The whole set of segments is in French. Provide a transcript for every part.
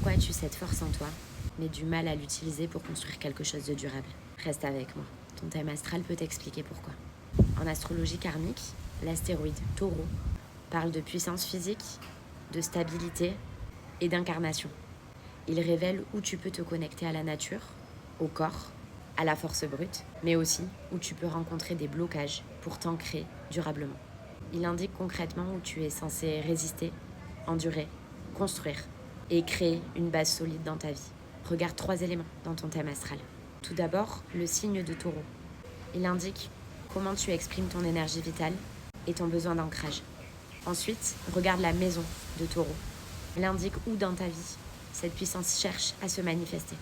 pourquoi as-tu cette force en toi, mais du mal à l'utiliser pour construire quelque chose de durable? Reste avec moi. Ton thème astral peut t'expliquer pourquoi. En astrologie karmique, l'astéroïde Taureau parle de puissance physique, de stabilité et d'incarnation. Il révèle où tu peux te connecter à la nature, au corps, à la force brute, mais aussi où tu peux rencontrer des blocages pour t'ancrer durablement. Il indique concrètement où tu es censé résister, endurer, construire et créer une base solide dans ta vie. Regarde 3 éléments dans ton thème astral. Tout d'abord, le signe de Taureau. Il indique comment tu exprimes ton énergie vitale et ton besoin d'ancrage. Ensuite, regarde la maison de Taureau. Elle indique où dans ta vie cette puissance cherche à se manifester.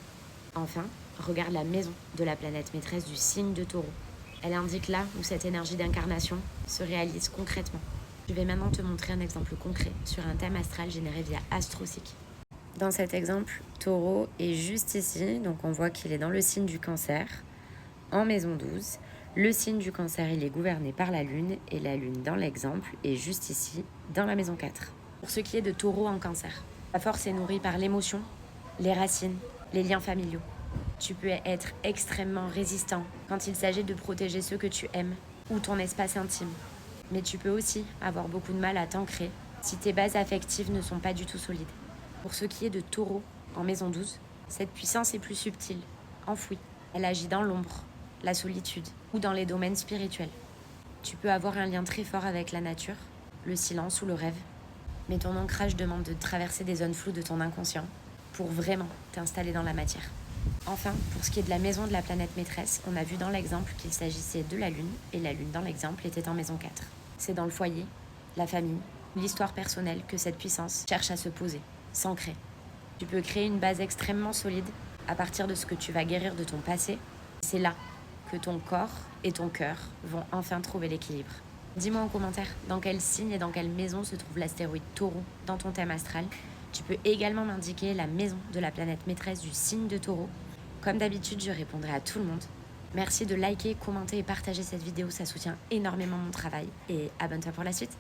Enfin, regarde la maison de la planète maîtresse du signe de Taureau. Elle indique là où cette énergie d'incarnation se réalise concrètement. Je vais maintenant te montrer un exemple concret sur un thème astral généré via AstroSeek. Dans cet exemple, Taureau est juste ici, donc on voit qu'il est dans le signe du Cancer, en maison 12. Le signe du Cancer, il est gouverné par la Lune, et la Lune, dans l'exemple, est juste ici, dans la maison 4. Pour ce qui est de Taureau en Cancer, la force est nourrie par l'émotion, les racines, les liens familiaux. Tu peux être extrêmement résistant quand il s'agit de protéger ceux que tu aimes ou ton espace intime. Mais tu peux aussi avoir beaucoup de mal à t'ancrer si tes bases affectives ne sont pas du tout solides. Pour ce qui est de Taureau, en maison 12, cette puissance est plus subtile, enfouie. Elle agit dans l'ombre, la solitude ou dans les domaines spirituels. Tu peux avoir un lien très fort avec la nature, le silence ou le rêve. Mais ton ancrage demande de traverser des zones floues de ton inconscient pour vraiment t'installer dans la matière. Enfin, pour ce qui est de la maison de la planète maîtresse, on a vu dans l'exemple qu'il s'agissait de la Lune, et la Lune dans l'exemple était en maison 4. C'est dans le foyer, la famille, l'histoire personnelle que cette puissance cherche à se poser, s'ancrer. Tu peux créer une base extrêmement solide à partir de ce que tu vas guérir de ton passé. C'est là que ton corps et ton cœur vont enfin trouver l'équilibre. Dis-moi en commentaire dans quel signe et dans quelle maison se trouve l'astéroïde Taureau dans ton thème astral. Tu peux également m'indiquer la maison de la planète maîtresse du signe de Taureau. Comme d'habitude, je répondrai à tout le monde. Merci de liker, commenter et partager cette vidéo, ça soutient énormément mon travail. Et abonne-toi pour la suite.